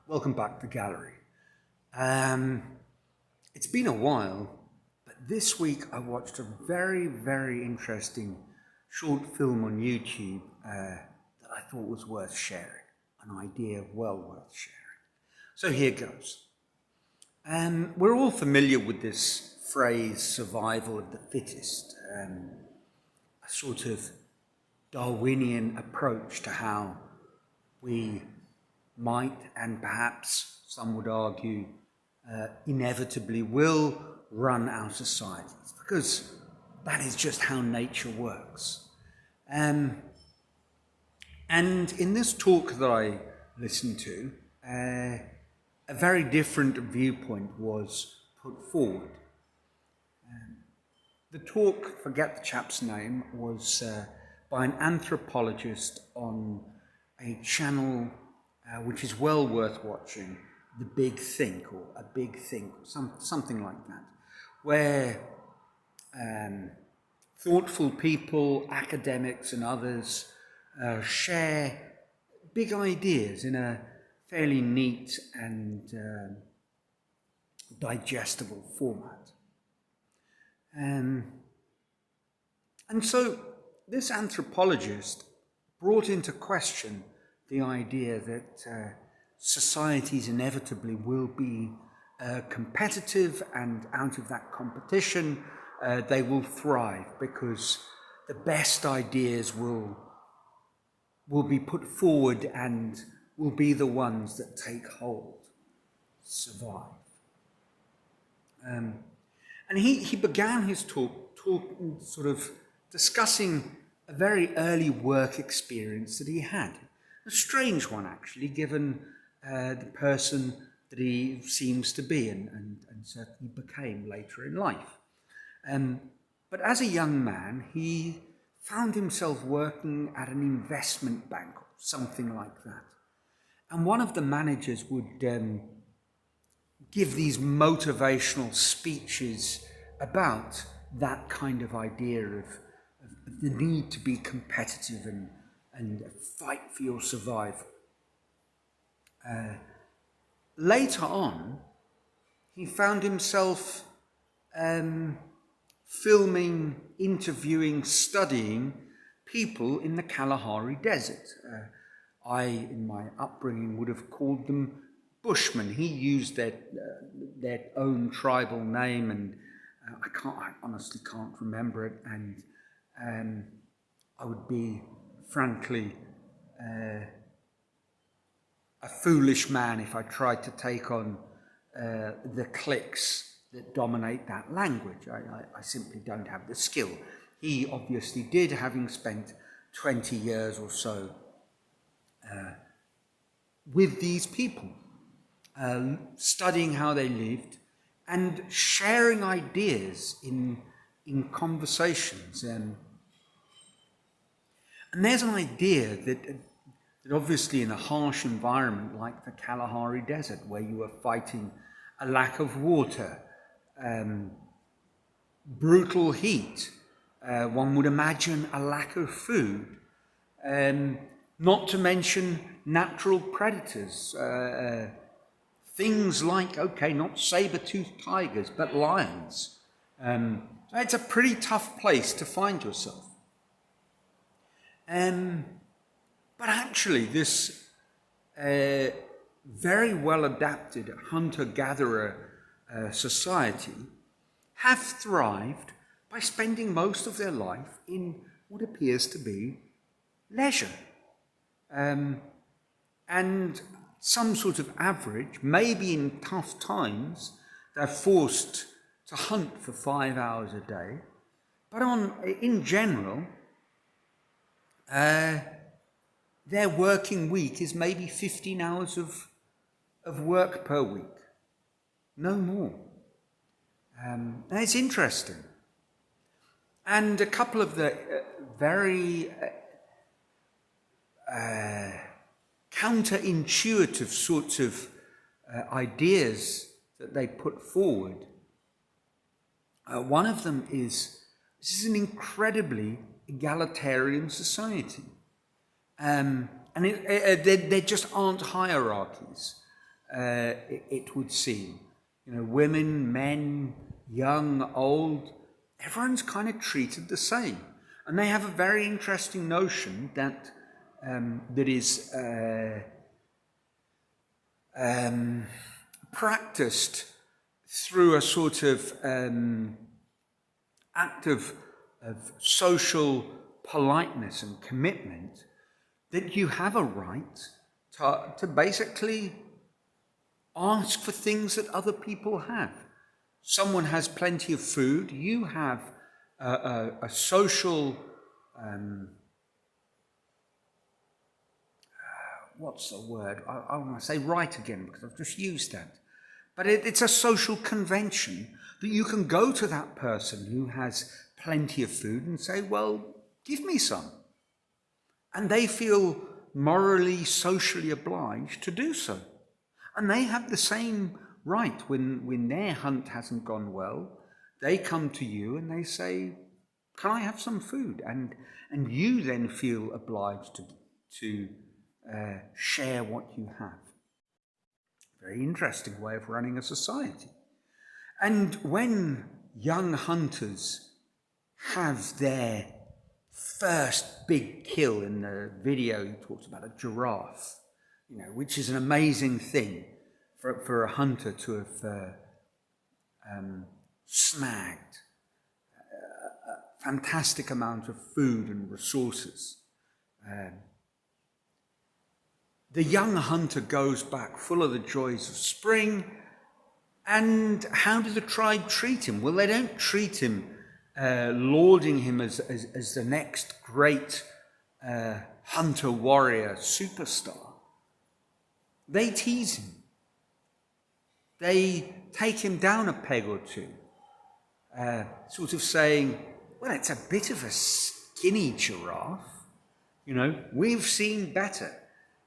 Welcome back to the gallery. It's been a while, but this week I watched a very, very interesting short film on YouTube that I thought was worth sharing, an idea well worth sharing. So here goes. We're all familiar with this phrase, survival of the fittest, a sort of Darwinian approach to how we might, and perhaps some would argue, inevitably will run our societies, because that is just how nature works. And in this talk that I listened to, a very different viewpoint was put forward. The talk, forget the chap's name, was by an anthropologist on a channel which is well worth watching, The Big Think, or A Big Think, something like that, where thoughtful people, academics and others share big ideas in a fairly neat and digestible format. And so this anthropologist brought into question the idea that societies inevitably will be competitive, and out of that competition they will thrive because the best ideas will be put forward and will be the ones that take hold, survive. And he began his talk sort of discussing a very early work experience that he had. A strange one, actually, given the person that he seems to be and certainly became later in life. But as a young man, he found himself working at an investment bank, or something like that. And one of the managers would give these motivational speeches about that kind of idea of the need to be competitive and fight for your survival. Later on, he found himself filming, interviewing, studying people in the Kalahari Desert. I, in my upbringing, would have called them Bushmen. He used their own tribal name, and I honestly can't remember it, and I would be, frankly, a foolish man if I tried to take on the cliques that dominate that language. I simply don't have the skill. He obviously did, having spent 20 years or so with these people, studying how they lived and sharing ideas in conversations. And there's an idea that obviously in a harsh environment like the Kalahari Desert, where you are fighting a lack of water, brutal heat, one would imagine a lack of food, not to mention natural predators, things like, not saber-toothed tigers, but lions. So it's a pretty tough place to find yourself. But actually, this very well-adapted hunter-gatherer society have thrived by spending most of their life in what appears to be leisure. And some sort of average, maybe in tough times, they're forced to hunt for 5 hours a day. But in general, their working week is maybe 15 hours of work per week. No more. And it's interesting. And a couple of the very counterintuitive sorts of ideas that they put forward. One of them is, this is an incredibly egalitarian society. And there just aren't hierarchies. it would seem. Women, men, young, old, everyone's kind of treated the same. And they have a very interesting notion that is practiced through a sort of act of social politeness and commitment, that you have a right to basically ask for things that other people have. Someone has plenty of food, you have a social, what's the word? I want to say right again because I've just used that. But it's a social convention that you can go to that person who has plenty of food and say, well, give me some. And they feel morally, socially obliged to do so. And they have the same right when their hunt hasn't gone well. They come to you and they say, can I have some food? And you then feel obliged to share what you have. Very interesting way of running a society. And when young hunters have their first big kill, in the video he talks about a giraffe, which is an amazing thing for a hunter to have snagged a fantastic amount of food and resources. The young hunter goes back full of the joys of spring, and how do the tribe treat him? Well, they don't treat him lauding him as the next great hunter-warrior superstar. They tease him. They take him down a peg or two, sort of saying, well, it's a bit of a skinny giraffe. We've seen better.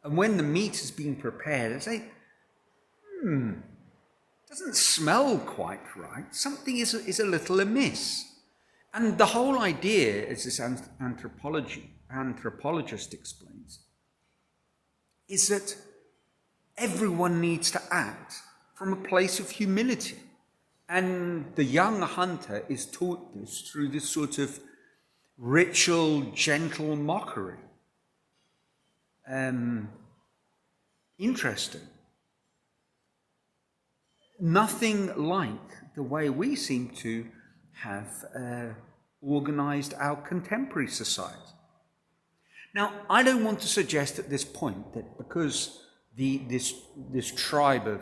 And when the meat is being prepared, they say, doesn't smell quite right. Something is a little amiss. And the whole idea, as this anthropologist explains, is that everyone needs to act from a place of humility. And the young hunter is taught this through this sort of ritual, gentle mockery. Interesting. Nothing like the way we seem to have organized our contemporary society. Now, I don't want to suggest at this point that because this tribe of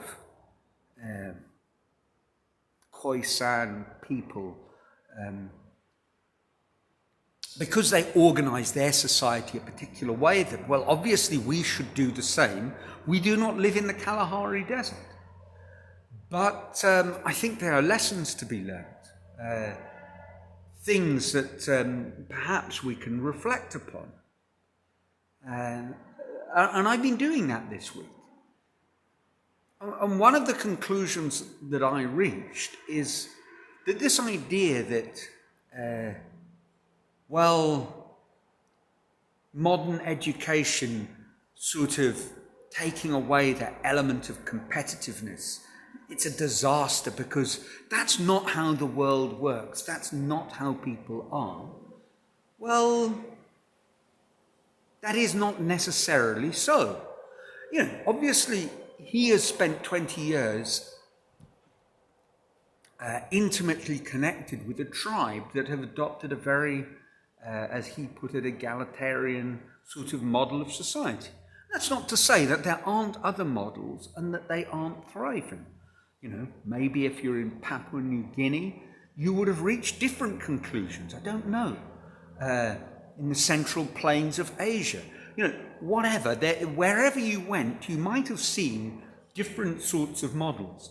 Khoisan people, because they organize their society a particular way, that, well, obviously we should do the same. We do not live in the Kalahari Desert. But I think there are lessons to be learned, things that perhaps we can reflect upon. And I've been doing that this week. And one of the conclusions that I reached is that this idea that, modern education sort of taking away that element of competitiveness, it's a disaster because that's not how the world works. That's not how people are. Well, that is not necessarily so. Obviously, he has spent 20 years intimately connected with a tribe that have adopted a very, as he put it, egalitarian sort of model of society. That's not to say that there aren't other models and that they aren't thriving. Maybe if you're in Papua New Guinea, you would have reached different conclusions. I don't know. In the central plains of Asia, whatever. Wherever you went, you might have seen different sorts of models.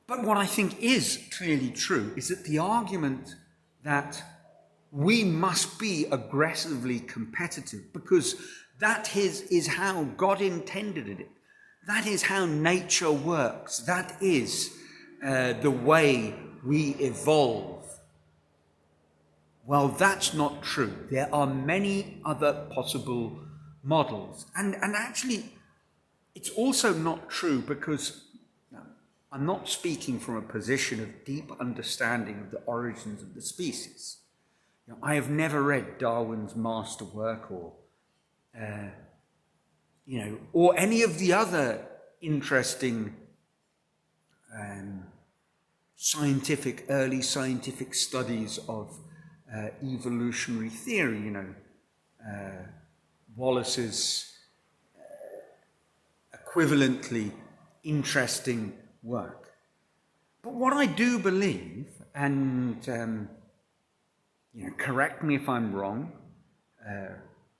But what I think is clearly true is that the argument that we must be aggressively competitive because that is how God intended it. That is how nature works. That is the way we evolve. Well, that's not true. There are many other possible models. And actually, It's also not true because I'm not speaking from a position of deep understanding of the origins of the species. I have never read Darwin's masterwork or any of the other interesting early scientific studies of evolutionary theory. Wallace's equivalently interesting work. But what I do believe, and correct me if I'm wrong,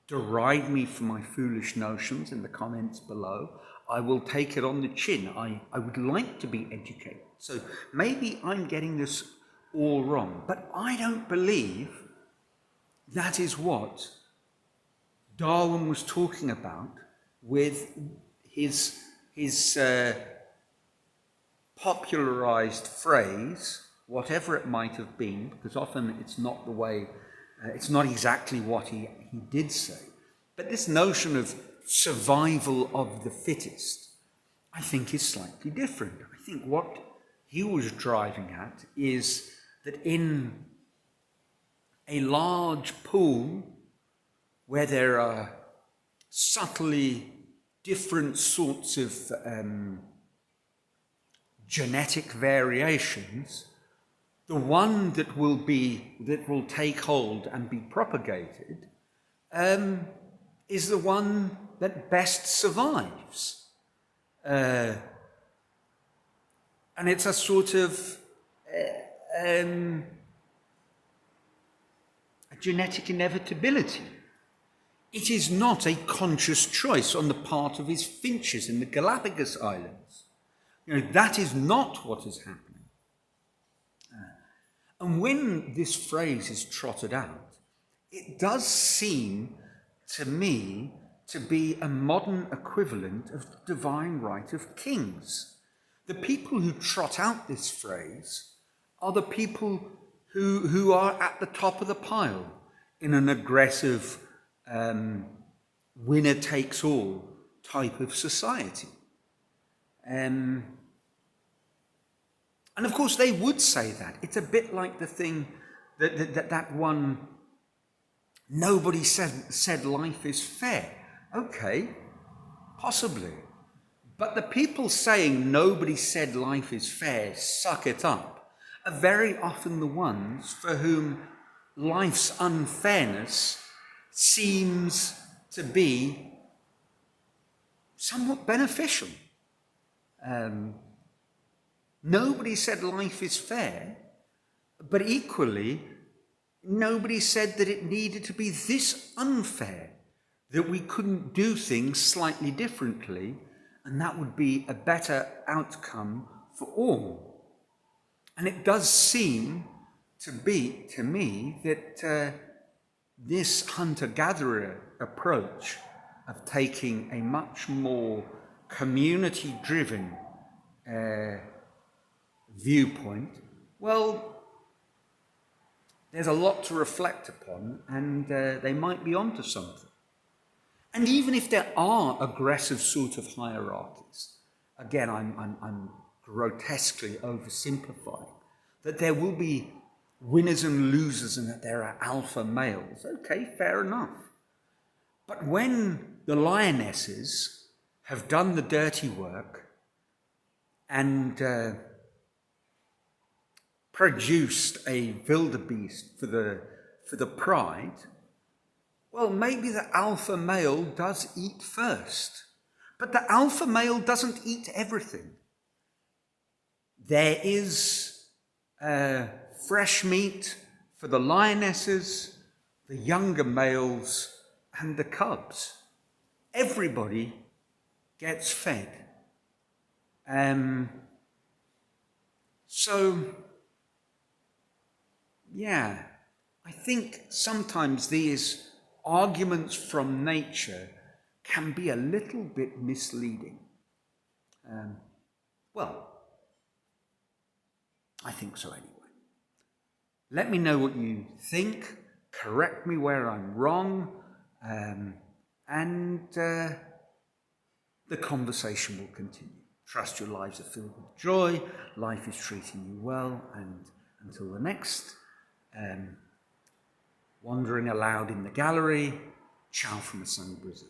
deride me for my foolish notions in the comments below, I will take it on the chin. I would like to be educated. So maybe I'm getting this all wrong, but I don't believe that is what Darwin was talking about with his popularized phrase, whatever it might have been, because often it's not the way, it's not exactly what he did say. But this notion of survival of the fittest, I think, is slightly different. I think what he was driving at is that in a large pool where there are subtly different sorts of genetic variations, the one that will take hold and be propagated is the one that best survives. And it's a sort of a genetic inevitability. It is not a conscious choice on the part of his finches in the Galapagos Islands. That is not what is happening. And when this phrase is trotted out, it does seem to me to be a modern equivalent of the divine right of kings. The people who trot out this phrase are the people who are at the top of the pile in an aggressive winner-takes-all type of society. And of course they would say that. It's a bit like the thing that one, nobody said life is fair. Okay, possibly. But the people saying nobody said life is fair, suck it up, are very often the ones for whom life's unfairness seems to be somewhat beneficial. Nobody said life is fair, but equally, nobody said that it needed to be this unfair, that we couldn't do things slightly differently, and that would be a better outcome for all. And it does seem to be, to me, that this hunter-gatherer approach of taking a much more community-driven viewpoint, well, there's a lot to reflect upon, and they might be onto something. And even if there are aggressive sort of hierarchies, again, I'm grotesquely oversimplifying, that there will be winners and losers and that there are alpha males. Okay, fair enough. But when the lionesses have done the dirty work and produced a wildebeest for the pride, well, maybe the alpha male does eat first. But the alpha male doesn't eat everything. There is fresh meat for the lionesses, the younger males, and the cubs. Everybody gets fed. I think sometimes these arguments from nature can be a little bit misleading. I think so anyway. Let me know what you think, correct me where I'm wrong, and the conversation will continue. Trust your lives are filled with joy, life is treating you well, and until the next wandering aloud in the gallery, ciao from a sunny Brazil.